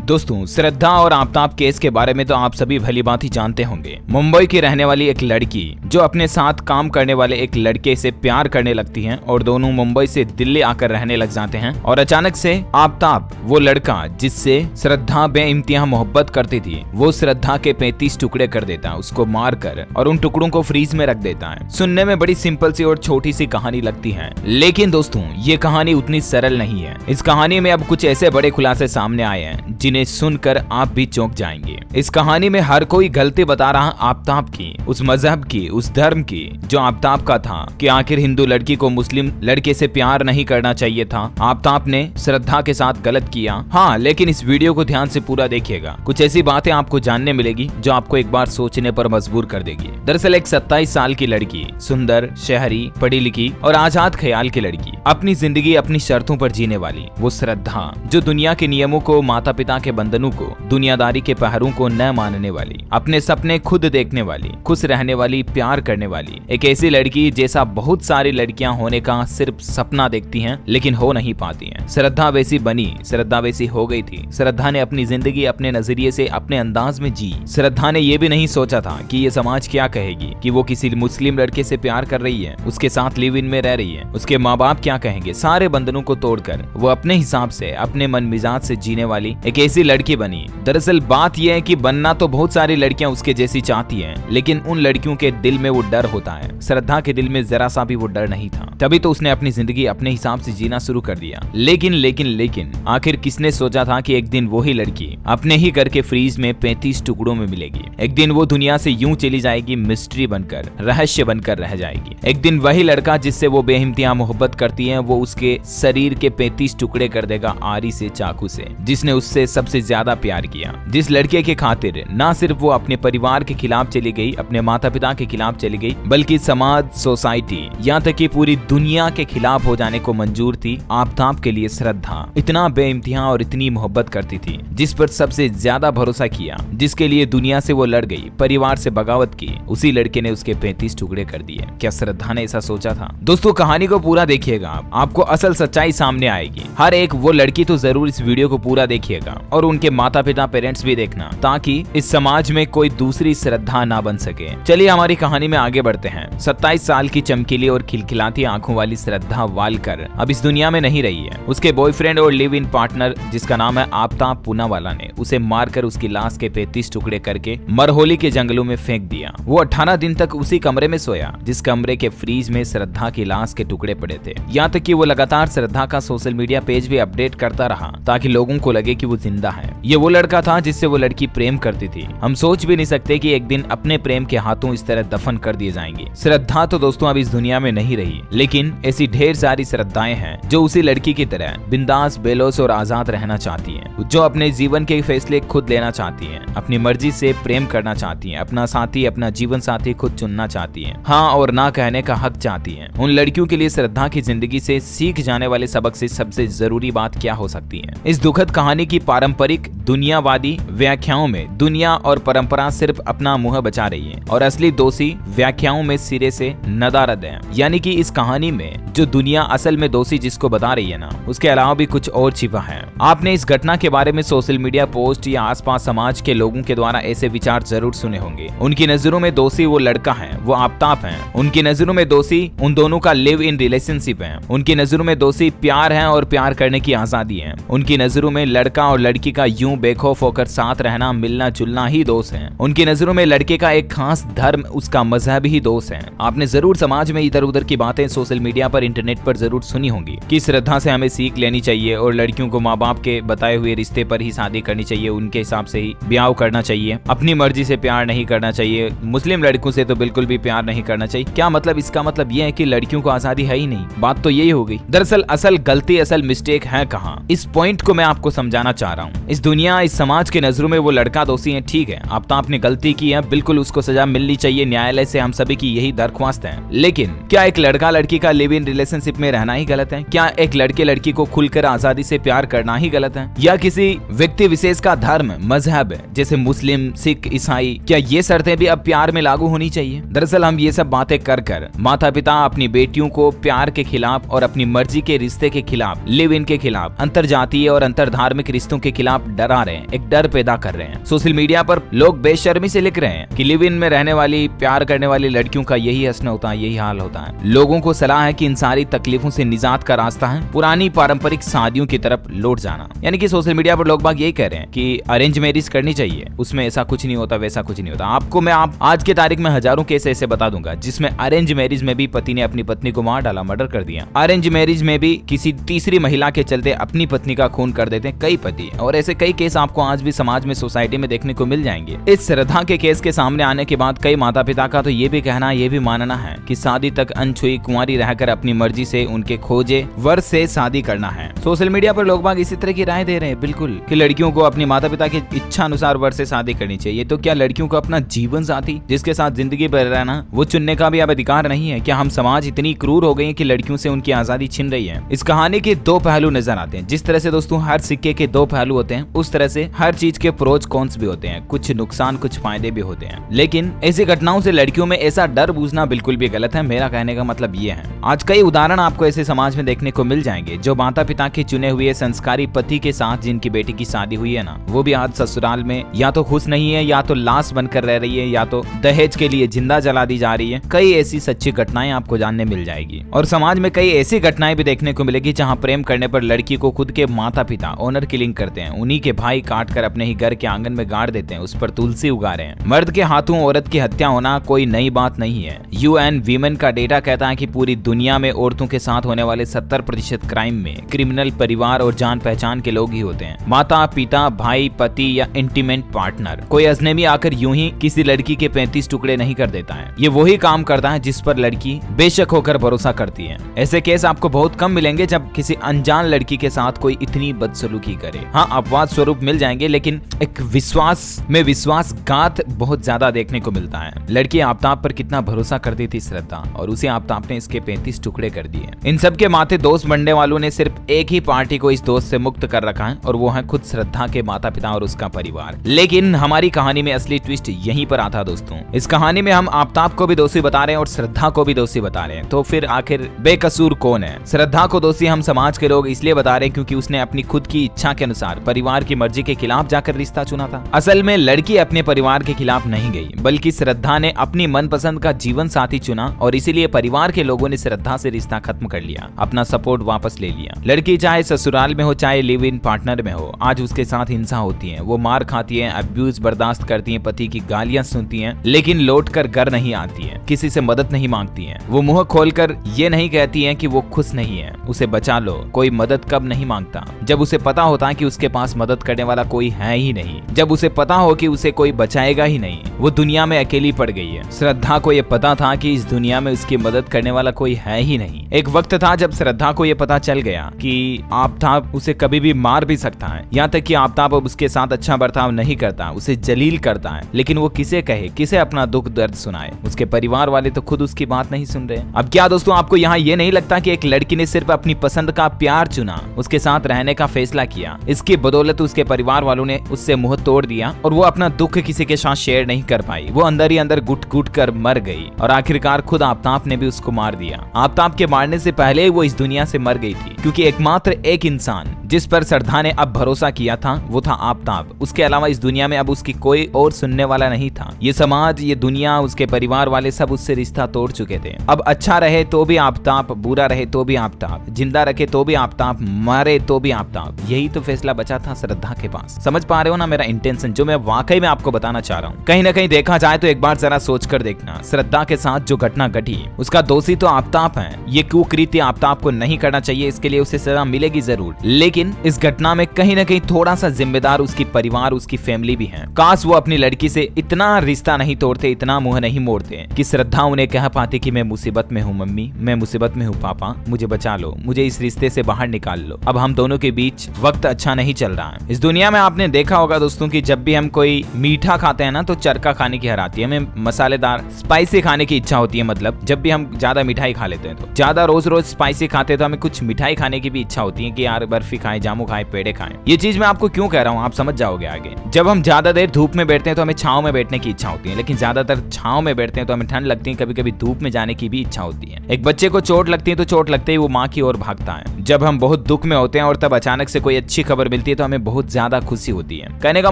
दोस्तों, श्रद्धा और आफताब केस के बारे में तो आप सभी भली भांति जानते होंगे। मुंबई की रहने वाली एक लड़की जो अपने साथ काम करने वाले एक लड़के से प्यार करने लगती हैं और दोनों मुंबई से दिल्ली आकर रहने लग जाते हैं। और अचानक से आफताब, वो लड़का जिससे श्रद्धा बेइंतहा मोहब्बत करती थी, वो श्रद्धा के 35 टुकड़े कर देता है, उसको मार कर, और उन टुकड़ों को फ्रीज में रख देता है। सुनने में बड़ी सिंपल सी और छोटी सी कहानी लगती है, लेकिन दोस्तों ये कहानी उतनी सरल नहीं है। इस कहानी में अब कुछ ऐसे बड़े खुलासे सामने आए हैं जिन्हें सुनकर आप भी चौंक जाएंगे। इस कहानी में हर कोई गलती बता रहा आफताब की, उस मजहब की, उस धर्म की जो आफताब का था कि आखिर हिंदू लड़की को मुस्लिम लड़के से प्यार नहीं करना चाहिए था। आफताब ने श्रद्धा के साथ गलत किया। हाँ, लेकिन इस वीडियो को ध्यान से पूरा देखिएगा, कुछ ऐसी बातें आपको जानने मिलेगी जो आपको एक बार सोचने पर मजबूर कर देगी। दरअसल एक 27 साल की लड़की, सुंदर, शहरी, पढ़ी लिखी और आजाद ख्याल की लड़की, अपनी जिंदगी अपनी शर्तों पर जीने वाली वो श्रद्धा, जो दुनिया के नियमों को, माता पिता के बंधनों को, दुनियादारी के पहरों को न मानने वाली, अपने सपने खुद देखने वाली, खुश रहने वाली, प्यार करने वाली, एक ऐसी लड़की जैसा बहुत सारी लड़कियां होने का सिर्फ सपना देखती हैं लेकिन हो नहीं पाती हैं। श्रद्धा वैसी बनी, श्रद्धा वैसी हो गई थी। श्रद्धा ने अपनी जिंदगी अपने नजरिए से, अपने अंदाज में जी। श्रद्धा ने यह भी नहीं सोचा था कि ये समाज क्या कहेगी कि वो किसी मुस्लिम लड़के से प्यार कर रही है, उसके साथ लिव इन में रह रही है, उसके माँ बाप क्या कहेंगे। सारे बंधनों को तोड़कर वो अपने हिसाब से, अपने मन मिजाज से जीने वाली एक ऐसी लड़की बनी। दरअसल बात यह है कि बनना तो बहुत सारी लड़कियां उसके जैसी चाहती हैं, लेकिन उन लड़कियों के दिल में वो डर होता है। श्रद्धा के दिल में जरा सा भी वो डर नहीं था, तभी तो उसने अपनी जिंदगी अपने हिसाब से जीना शुरू कर दिया। लेकिन आखिर किसने सोचा था कि एक दिन वही लड़की अपने ही घर के फ्रीज में 35 टुकड़ों में मिलेगी। एक दिन वो दुनिया से यूं चली जाएगी, मिस्ट्री बनकर, रहस्य बनकर रह जाएगी। एक दिन वही लड़का जिससे वो बेइंतहा मोहब्बत करती है, वो उसके शरीर के 35 टुकड़े कर देगा आरी से, चाकू से। जिसने उससे सबसे ज्यादा प्यार किया, जिस लड़के के खातिर ना सिर्फ वो अपने परिवार के खिलाफ चली गई, अपने माता पिता के खिलाफ चली गई, बल्कि समाज, सोसाइटी, यहाँ तक कि पूरी दुनिया के खिलाफ हो जाने को मंजूर थी। आफताब के लिए श्रद्धा इतना बेइंतहा और इतनी मोहब्बत करती थी, जिस पर सबसे ज्यादा भरोसा किया, जिसके लिए दुनिया से वो लड़ गई, परिवार से बगावत की, उसी लड़के ने उसके 35 टुकड़े कर दिए। क्या श्रद्धा ने ऐसा सोचा था? दोस्तों कहानी को पूरा देखिएगा, आपको असल सच्चाई सामने आएगी। हर एक वो लड़की तो जरूर इस वीडियो को पूरा देखिएगा और उनके माता पिता, पेरेंट्स भी देखना, ताकि इस समाज में कोई दूसरी श्रद्धा ना बन सके। चलिए हमारी कहानी में आगे बढ़ते हैं। 27 साल की चमकीली और खिलखिलाती आंखों वाली श्रद्धा वालकर अब इस दुनिया में नहीं रही है। उसके बॉयफ्रेंड और लिव इन पार्टनर, जिसका नाम है आफताब पूनावाला, ने उसे मारकर उसकी लाश के 35 टुकड़े करके मरहोली के जंगलों में फेंक दिया। वो 18 दिन तक उसी कमरे में सोया जिस कमरे के फ्रीज में श्रद्धा की लाश के टुकड़े पड़े थे। यहाँ तक कि वो लगातार श्रद्धा का सोशल मीडिया पेज भी अपडेट करता रहा ताकि लोगों को लगे कि वो जिंदा है। ये वो लड़का था जिससे वो लड़की प्रेम करती थी। हम सोच भी नहीं सकते कि एक दिन अपने प्रेम के हाथों इस तरह दफन कर दिए जाएंगे। श्रद्धा तो दोस्तों अब इस दुनिया में नहीं रही, लेकिन ऐसी ढेर सारी श्रद्धाएं हैं जो उसी लड़की की तरह बिंदास, बेलोस और आजाद रहना चाहती हैं, जो अपने जीवन के फैसले खुद लेना चाहती हैं, अपनी मर्जी से प्रेम करना चाहती हैं, अपना साथी, अपना जीवन साथी खुद चुनना चाहती हैं, हाँ और ना कहने का हक चाहती हैं। उन लड़कियों के लिए श्रद्धा की जिंदगी से सीख जाने वाले सबक से सबसे जरूरी बात क्या हो सकती है? इस दुखद कहानी की पारंपरिक दुनियावादी व्याख्याओं में दुनिया और परंपरा सिर्फ अपना मुंह बचा रही है और असली दोषी व्याख्याओं में सिरे से नदारद है। यानी कि इस कहानी में जो दुनिया असल में दोषी जिसको बता रही है ना, उसके अलावा भी कुछ और छिपा है। आपने इस घटना के बारे में सोशल मीडिया पोस्ट या आसपास समाज के लोगों के द्वारा ऐसे विचार जरूर सुने होंगे। उनकी नजरों में दोषी वो लड़का है, वो आफताब है। उनकी नजरों में दोषी उन दोनों का लिव इन रिलेशनशिप है। उनकी नजरों में दोषी प्यार है और प्यार करने की आजादी है। उनकी नजरों में लड़का और लड़की का यूं बेखौफ होकर साथ रहना, मिलना जुलना ही दोष है। उनकी नजरों में लड़के का एक खास धर्म, उसका मजहब ही दोष है। आपने जरूर समाज में इधर उधर की बातें सोशल मीडिया पर, इंटरनेट पर जरूर सुनी होंगी कि श्रद्धा से हमें सीख लेनी चाहिए और लड़कियों को माँ बाप के बताए हुए रिश्ते पर ही शादी करनी चाहिए, उनके हिसाब से ही ब्याह करना चाहिए, अपनी मर्जी से प्यार नहीं करना चाहिए, मुस्लिम लड़कों से तो बिल्कुल भी प्यार नहीं करना चाहिए। क्या मतलब? इसका मतलब यह है कि लड़कियों को आजादी है ही नहीं। बात तो यही हो गई। दरअसल असल गलती, असल मिस्टेक है कहाँ? इस पॉइंट को मैं आपको समझाना चाह रहा हूँ। इस दुनिया, इस समाज के नजरों में वो लड़का दोषी है, ठीक है, आफताब ने गलती की है, बिल्कुल उसको सजा मिलनी चाहिए, न्यायालय से हम सभी की यही दरख्वास्त है। लेकिन क्या एक लड़का लड़की का लिव इन रिलेशनशिप में रहना ही गलत है? क्या एक लड़के लड़की को खुलकर आजादी से प्यार करना ही गलत है? या किसी व्यक्ति विशेष का धर्म, मजहब जैसे मुस्लिम, सिख, ईसाई, क्या ये शर्तें भी अब प्यार में लागू होनी चाहिए? दरअसल हम ये सब बातें कर माता पिता अपनी बेटियों को प्यार के खिलाफ और अपनी मर्जी के रिश्ते के खिलाफ, लिव इन के खिलाफ, अंतरजातीय और अंतरधार्मिक रिश्तों के खिलाफ डरा रहे हैं, एक डर पैदा कर रहे हैं। सोशल मीडिया पर लोग बेशर्मी से लिख रहे हैं कि लिव इन में रहने वाली प्यार करने वाली लड़कियों का यही हस्न होता है, यही हाल होता है। लोगों को सलाह है कि इन सारी तकलीफों से निजात का रास्ता है पुरानी पारंपरिक शादियों की तरफ लौट जाना। यानी कि सोशल मीडिया पर लोग बाग यही कह रहे हैं कि अरेंज मैरिज करनी चाहिए, उसमें ऐसा कुछ नहीं होता, वैसा कुछ नहीं होता। आपको मैं आज के तारीख में हजारों केस ऐसे बता दूंगा जिसमें अरेंज मैरिज में भी पति ने अपनी पत्नी को मार डाला, मर्डर कर दिया। अरेंज मैरिज में भी किसी तीसरी महिला के चलते अपनी पत्नी का खून कर देते हैं कई पति, और ऐसे कई केस आपको आज भी समाज में, सोसाइटी में देखने को मिल जाएंगे। इस श्रद्धा के केस के सामने आने के बाद कई माता पिता का तो ये भी कहना, ये भी मानना है कि शादी तक अनछुई कुंवारी रहकर अपनी मर्जी से उनके खोजे वर से शादी करना है। सोशल मीडिया पर लोग बाग इसी तरह की राय दे रहे हैं बिल्कुल कि लड़कियों को अपनी माता पिता की इच्छा अनुसार वर से शादी करनी चाहिए। तो क्या लड़कियों को अपना जीवन साथी जिसके साथ जिंदगी भर रहना वो चुनने का भी अब अधिकार नहीं है? क्या हम समाज इतनी क्रूर हो गए हैं कि लड़कियों से उनकी आजादी छिन रही है? इस कहानी के दो पहलू नजर आते हैं। जिस तरह से दोस्तों हर सिक्के के दो पहलू होते हैं, उस तरह से हर चीज के प्रोज कॉन्स भी होते हैं, कुछ नुकसान कुछ फायदे भी होते हैं। लेकिन ऐसी घटनाओं से लड़कियों में ऐसा डर बूझना बिल्कुल भी गलत है। मेरा कहने का मतलब ये है, आज कई उदाहरण आपको ऐसे समाज में देखने को मिल जाएंगे जो माता पिता के चुने हुए संस्कारी पति के साथ जिनकी बेटी की शादी हुई है ना, वो भी आज ससुराल में या तो खुश नहीं है, या तो लाश बनकर रह रही है, या तो दहेज के लिए जिंदा जला दी जा रही है। कई ऐसी सच्ची घटनाएं आपको जानने मिल जाएगी। और समाज में कई ऐसी घटनाएं भी देखने को मिलेगी जहां प्रेम करने पर लड़की को खुद के माता पिता ऑनर किलिंग करते हैं, उन्हीं के भाई काट कर अपने ही घर के आंगन में गाड़ देते हैं, उस पर तुलसी उगा रहे हैं। मर्द के हाथों औरत की हत्या होना कोई नई बात नहीं है। UN वीमेन का डेटा कहता है कि पूरी दुनिया में औरतों के साथ होने वाले 70% क्राइम में क्रिमिनल परिवार और जान पहचान के लोग ही होते हैं, माता पिता, भाई, पति या इंटीमेट पार्टनर। कोई अजनबी आकर यूं ही किसी लड़की के 35 टुकड़े नहीं कर देता है। ये वही काम करता है जिस पर लड़की बेशक होकर भरोसा करती है। ऐसे केस आपको बहुत कम मिलेंगे जब किसी अनजान लड़की के साथ कोई इतनी बदसलूकी करे। हाँ, अपवाद स्वरूप मिल जाएंगे, लेकिन एक विश्वास में विश्वासघात बहुत ज्यादा देखने को मिलता है। लड़की आफ्ताब पर कितना भरोसा करती थी श्रद्धा, और उसे आफ्ताब ने इसके 35 टुकड़े कर दिए। इन सब के माथे दोस्त बनने वालों ने सिर्फ एक ही पार्टी को इस दोस्त से मुक्त कर रखा है, और वो है खुद श्रद्धा के माता पिता और उसका परिवार। लेकिन हमारी कहानी में असली ट्विस्ट यहीं पर आता दोस्तों। इस कहानी में हम आफ्ताब को भी दोषी बता रहे हैं और श्रद्धा को भी दोषी बता रहे हैं। तो फिर आखिर बेकसूर कौन है? श्रद्धा को दोषी हम समाज के लोग इसलिए बता रहे हैं क्योंकि उसने अपनी खुद की इच्छा के अनुसार परिवार की मर्जी के खिलाफ जाकर रिश्ता चुना था। असल में लड़की अपने परिवार के खिलाफ नहीं गई, बल्कि श्रद्धा ने अपनी मनपसंद का जीवन साथी चुना, और इसीलिए परिवार के लोगों ने श्रद्धा से रिश्ता खत्म कर लिया, अपना सपोर्ट वापस ले लिया। लड़की चाहे ससुराल में हो चाहे लिव इन पार्टनर में हो, आज उसके साथ हिंसा होती है। वो मार खाती है, अब्यूज बर्दाश्त करती है, पति की गालियां सुनती है, लेकिन लौट कर घर नहीं आती है, किसी से मदद नहीं मांगती है। वो मुंह खोलकर ये नहीं कहती है कि वो खुश नहीं है, उसे बचा लो। कोई मदद कब नहीं मांगता? जब उसे पता होता है कि उसके पास मदद करने वाला कोई है ही नहीं, जब उसे पता हो कि उसे कोई बचाएगा ही नहीं। वो दुनिया में अकेली पड़ गई है। श्रद्धा को ये पता था कि इस दुनिया में उसकी मदद करने वाला कोई है ही नहीं। एक वक्त था जब श्रद्धा को ये पता चल गया कि आफ्ताब उसे कभी भी मार भी सकता है, यहाँ तक कि आफ्ताब अब उसके साथ अच्छा बर्ताव नहीं करता, उसे जलील करता है। लेकिन वो किसे कहे, किसे अपना दुख दर्द सुनाए? उसके परिवार वाले तो खुद उसकी बात नहीं सुन रहे। अब क्या दोस्तों, आपको यहाँ ये नहीं लगता कि एक लड़की ने सिर्फ अपनी पसंद का प्यार चुना, उसके साथ रहने का फैसला किया, इसकी बदौलत उसके परिवार वालों ने उससे मुंह तोड़ दिया और वो अपना दुख किसी के साथ शेयर नहीं कर पाई। वो अंदर ही अंदर घुट घुट कर मर गई और आखिरकार खुद आफ्ताब ने भी उसको मार दिया। आफ्ताब के मारने से पहले वो इस दुनिया से मर गई थी, क्योंकि एकमात्र एक इंसान जिस पर श्रद्धा ने अब भरोसा किया था वो था आफ्ताब। उसके अलावा इस दुनिया में अब उसकी कोई और सुनने वाला नहीं था। ये समाज, ये दुनिया, उसके परिवार वाले सब उससे रिश्ता तोड़ चुके थे। अब अच्छा रहे तो भी आफ्ताब, बुरा रहे तो भी आफ्ताब, जिंदा रखे तो भी आफ्ताब, मारे तो भी आफ्ताब। यही तो फैसला बचा था श्रद्धा के पास। समझ पा रहे हो ना मेरा इंटेंशन, जो मैं वाकई में आपको बताना चाह रहा हूँ? कहीं ना कहीं देखा जाए तो एक बार जरा सोच कर देखना, श्रद्धा के साथ जो घटना घटी उसका दोषी तो आफ्ताब है। ये कुकृत्य आफ्ताब को नहीं करना चाहिए, इसके लिए उसे सजा मिलेगी जरूर, लेकिन इस घटना में कहीं ना कहीं थोड़ा सा जिम्मेदार उसकी परिवार, उसकी फैमिली भी है। काश वो अपनी लड़की से इतना रिश्ता नहीं तोड़ते, इतना मुंह नहीं मोड़ते कि श्रद्धा उन्हें कह पाती कि मैं मुसीबत में हूँ मम्मी, मैं मुसीबत में हूँ पापा, मुझे बचा लो, मुझे इस रिश्ते से बाहर निकाल लो। अब हम दोनों के बीच वक्त अच्छा नहीं चल रहा है। इस दुनिया में आपने देखा होगा दोस्तों कि जब भी हम कोई मीठा खाते हैं ना तो चरका खाने की हर आती है, हमें मसालेदार स्पाइसी खाने की इच्छा होती है। मतलब जब भी हम ज्यादा मिठाई खा लेते हैं, तो ज्यादा रोज रोज स्पाइसी खाते हैं तो हमें कुछ मिठाई खाने की भी इच्छा होती है कि यार बर्फी खाएं, जामू खाएं, पेड़े खाएं। ये चीज मैं आपको क्यों कह रहा हूँ आप समझ जाओगे आगे। जब हम ज्यादा देर धूप में बैठते हैं तो हमें छांव में बैठने की इच्छा होती है, लेकिन ज्यादातर छांव में बैठते हैं तो हमें ठंड लगती है, कभी कभी धूप में जाने की भी इच्छा होती है। एक बच्चे को चोट लगती है तो चोट लगते ही वो माँ की ओर भागता है। जब हम बहुत दुख में होते हैं और तब अचानक से कोई अच्छी खबर मिल मिलती है तो हमें बहुत ज्यादा खुशी होती है। कहने का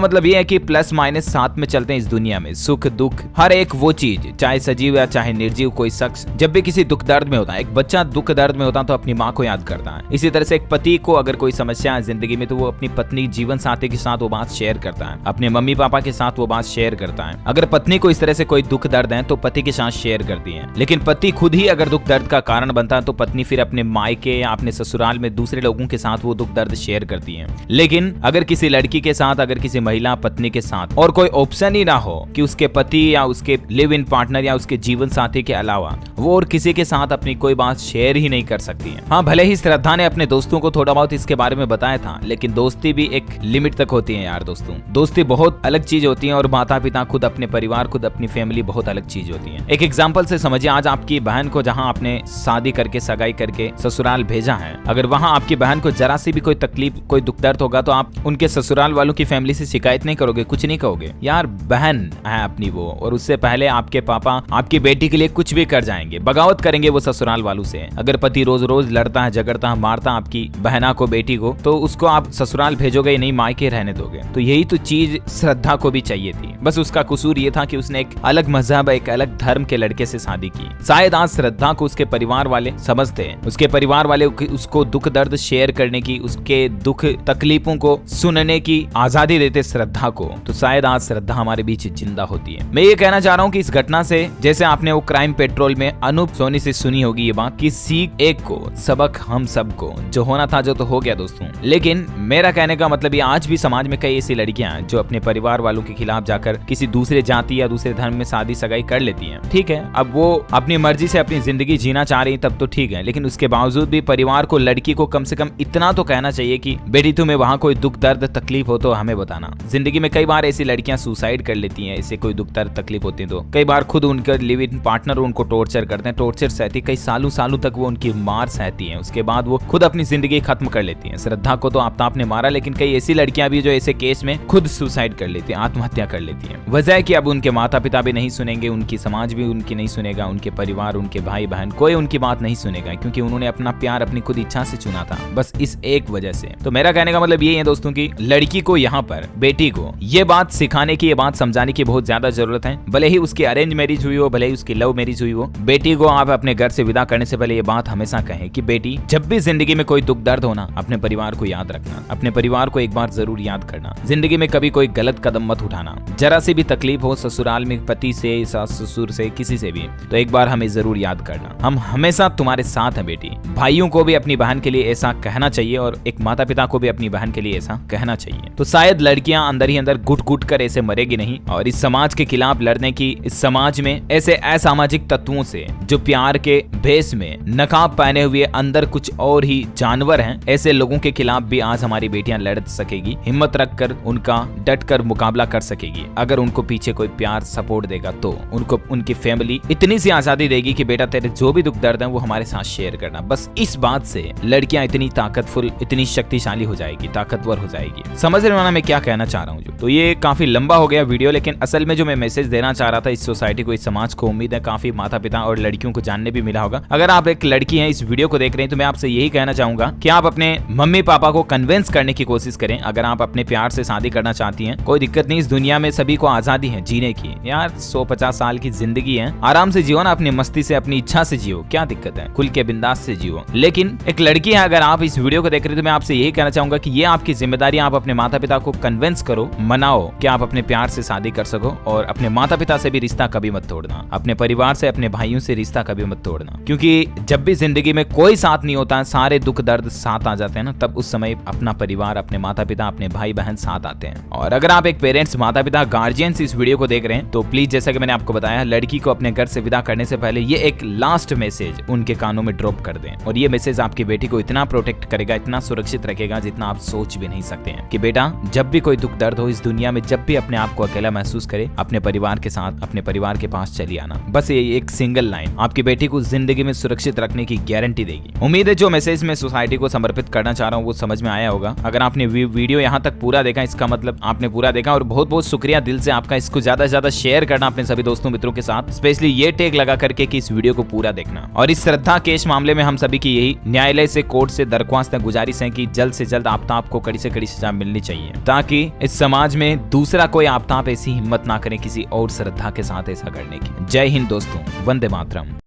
मतलब ये है कि प्लस माइनस साथ में चलते हैं इस दुनिया में। सुख दुख हर एक वो चीज, चाहे सजीव या चाहे निर्जीव कोई शख्स जब भी किसी दुख दर्द में होता है, एक बच्चा दुख दर्द में होता है तो अपनी माँ को याद करता है। इसी तरह से एक पति को अगर कोई समस्या है जिंदगी में तो वो अपनी पत्नी जीवन साथी के साथ वो बात शेयर करता है, अपने मम्मी पापा के साथ वो बात शेयर करता है। अगर पत्नी को इस तरह से कोई दुख दर्द है तो पति के साथ शेयर करती है। लेकिन पति खुद ही अगर दुख दर्द का कारण बनता है तो पत्नी फिर अपने मायके या अपने ससुराल में दूसरे लोगों के साथ वो दुख दर्द शेयर करती है। लेकिन अगर किसी लड़की के साथ, अगर किसी महिला पत्नी के साथ और कोई ऑप्शन ही ना हो कि उसके पति या उसके लिव इन पार्टनर या उसके जीवन साथी के अलावा वो और किसी के साथ अपनी कोई बात शेयर ही नहीं कर सकती है। हाँ, भले ही श्रद्धा ने अपने दोस्तों को थोड़ा बहुत इसके बारे में बताया था, लेकिन दोस्ती भी एक लिमिट तक होती है यार दोस्तों। दोस्ती बहुत अलग चीज होती है और माता पिता, खुद अपने परिवार, खुद अपनी फैमिली बहुत अलग चीज होती है। एक एग्जांपल से समझिए, आज आपकी बहन को जहां आपने शादी करके सगाई करके ससुराल भेजा है, अगर वहां आपकी बहन को जरा सी भी कोई तकलीफ, कोई दुख दर्द होगा तो आप उनके ससुराल वालों की फैमिली से शिकायत नहीं करोगे, कुछ नहीं कहोगे। यार बहन है अपनी वो, और उससे पहले आपके पापा आपकी बेटी के लिए कुछ भी कर जाएंगे, बगावत करेंगे वो ससुराल वालों से। अगर पति रोज रोज लड़ता है, झगड़ता है, मारता आपकी बहना को, बेटी को, तो उसको आप ससुराल भेजोगे नहीं, मायके रहने दोगे। तो यही तो चीज श्रद्धा को भी चाहिए थी। बस उसका कसूर ये था कि उसने एक अलग मजहब, एक अलग धर्म के लड़के से शादी की। शायद आज श्रद्धा को उसके परिवार वाले समझते हैं, उसके परिवार वाले उसको दुख दर्द शेयर करने की, उसके दुख तकलीफों को सुनने की आजादी देते श्रद्धा को, तो शायद आज श्रद्धा हमारे बीच जिंदा होती है। मैं ये कहना चाह रहा हूँ कि इस घटना से, जैसे आपने वो क्राइम पेट्रोल में अनूप सोनी से सुनी होगी ये बात कि सीख एक को, सबक हम सबको, जो होना था जो तो हो गया दोस्तों। लेकिन मेरा कहने का मतलब ये, आज भी समाज में कई ऐसी लड़कियां हैं जो अपने परिवार वालों के खिलाफ जाकर किसी दूसरे जाति या दूसरे धर्म में शादी सगाई कर लेती हैं। ठीक है, अब वो अपनी मर्जी से अपनी जिंदगी जीना चाह रही तब तो ठीक है, लेकिन उसके बावजूद भी परिवार को, लड़की को कम से कम इतना तो कहना चाहिए कि बेटी तुम्हें वहाँ कोई दुख दर्द तकलीफ हो तो हमें बताना। जिंदगी में कई बार ऐसी लड़कियां सुसाइड कर लेती हैं, ऐसे कोई दुख दर्द तकलीफ होती है तो कई बार खुद उनके लिव इन पार्टनर उनको टॉर्चर करते हैं, टॉर्चर सहती, कई सालों सालों तक वो उनकी मार सहती हैं, उसके बाद वो खुद अपनी जिंदगी खत्म कर लेती हैं। श्रद्धा को तो आफ्ताब ने मारा, लेकिन कई ऐसी लड़कियां भी जो ऐसे केस में खुद सुसाइड कर लेती हैं, आत्महत्या कर लेती हैं। वजह है कि अब उनके माता पिता भी नहीं सुनेंगे, उनकी समाज भी उनकी नहीं सुनेगा, उनके परिवार, उनके भाई बहन, कोई उनकी बात नहीं सुनेगा, क्योंकि उन्होंने अपना प्यार अपनी खुद इच्छा से चुना था, बस इस एक वजह से। तो मेरा कहने का मतलब यही है दोस्तों कि लड़की को यहाँ पर, बेटी को ये बात सिखाने की, ये बात समझाने की बहुत ज्यादा जरूरत है। भले ही उसकी अरेंज मैरिज हुई हो, भले ही उसकी लव मैरिज हुई हो, बेटी को आप अपने घर से विदा करने से पहले ये बात हमेशा कहें कि बेटी, जब भी जिंदगी में कोई दुख दर्द होना, अपने परिवार को याद रखना, अपने परिवार को एक बार जरूर याद करना। जिंदगी में कभी कोई गलत कदम मत उठाना। जरा सी भी तकलीफ हो ससुराल में, पति से, सास ससुर से, किसी से भी, तो एक बार हमें जरूर याद करना, हम हमेशा तुम्हारे साथ हैं बेटी। भाइयों को भी अपनी बहन के लिए ऐसा कहना चाहिए और एक माता पिता को भी अपनी बहन के लिए ऐसा कहना चाहिए। तो शायद लड़कियां अंदर ही अंदर घुट घुट कर ऐसे मरेगी नहीं, और इस समाज के खिलाफ लड़ने की, इस समाज में ऐसे असामाजिक तत्वों से जो प्यार के भेष में नकाब पहने हुए अंदर कुछ और ही जानवर हैं, ऐसे लोगों के खिलाफ भी आज हमारी बेटियां लड़ सकेगी, हिम्मत रखकर उनका डट कर मुकाबला कर सकेगी। अगर उनको पीछे कोई प्यार सपोर्ट देगा तो उनको उनकी फैमिली इतनी सी आजादी देगी कि बेटा तेरे जो भी दुख दर्द है वो हमारे साथ शेयर करना। बस इस बात से लड़कियां इतनी ताकतफुल, इतनी शक्तिशाली हो जाएगी, ताकतवर हो जाएगी। समझ रहे हो ना मैं क्या कहना चाह रहा हूँ? तो ये काफी लंबा हो गया वीडियो, लेकिन असल में जो मैं मैसेज देना चाह रहा था इस सोसाइटी को, इस समाज को, उम्मीद है काफी माता पिता और लड़कियों को जानने भी मिला होगा। अगर आप एक लड़की हैं, इस वीडियो को देख रहे हैं, तो मैं आपसे यही कहना चाहूंगा कि आप अपने मम्मी पापा को कन्विंस करने की कोशिश करें। अगर आप अपने प्यार से शादी करना चाहती हैं, कोई दिक्कत नहीं, इस दुनिया में सभी को आजादी है जीने की। यार 150 साल की जिंदगी है, आराम से जियो ना, अपनी मस्ती से, अपनी इच्छा से जियो, क्या दिक्कत है, खुल के बिंदास से जियो। लेकिन एक लड़की है, अगर आप इस वीडियो को देख रहे हैं, तो मैं आपसे यही कहना चाहूंगा कि ये आपकी जिम्मेदारी, आप अपने माता पिता को कन्विंस करो, मनाओ कि आप अपने प्यार से शादी कर सको, और अपने माता पिता से भी रिश्ता कभी मत तोड़ना, अपने परिवार से, अपने भाइयों से रिश्ता कभी मत तोड़ना, क्योंकि जब भी जिंदगी में कोई साथ नहीं होता, सारे दुख दर्द साथ आ जाते हैं ना, तब उस समय अपना परिवार, अपने माता पिता, अपने भाई बहन साथ आते हैं। और अगर आप एक पेरेंट्स, माता पिता, गार्जियंस इस वीडियो को देख रहे हैं, तो प्लीज, जैसा कि मैंने आपको बताया, लड़की को अपने घर से विदा करने से पहले ये एक लास्ट मैसेज उनके कानों में ड्रॉप कर दें, और ये मैसेज आपकी बेटी को इतना प्रोटेक्ट करेगा, इतना सुरक्षित रखेगा, जितना आप सोच भी नहीं सकते हैं। कि बेटा, जब भी कोई दुख दर्द हो इस दुनिया में, जब भी अपने आप को अकेला महसूस करे, अपने परिवार के साथ, अपने परिवार के पास चली आना। बस ये एक सिंगल लाइन आपकी बेटी को जिंदगी में सुरक्षित रखने की गारंटी देगी। उम्मीद है जो मैसेज मैं सोसाइटी को समर्पित करना चाह रहा हूँ वो समझ में आया होगा। अगर आपने वीडियो यहाँ तक पूरा देखा, इसका मतलब आपने पूरा देखा, और बहुत बहुत शुक्रिया दिल से आपका। इसको ज्यादा से ज्यादा शेयर करना अपने सभी दोस्तों मित्रों के साथ, स्पेशली ये टैग लगा करके कि इस वीडियो को पूरा देखना। और इस श्रद्धा केस मामले में हम सभी की यही न्यायालय से, कोर्ट से दरख्वास्त है, गुजारिश है कि जल्द से जल्द आफ्ताब आफ्ताब को कड़ी से कड़ी सजा मिलनी चाहिए, ताकि इस समाज में दूसरा कोई आफ्ताब ऐसी हिम्मत ना करे किसी और श्रद्धा के साथ ऐसा करने की। जय हिंद दोस्तों, वंदे मातरम।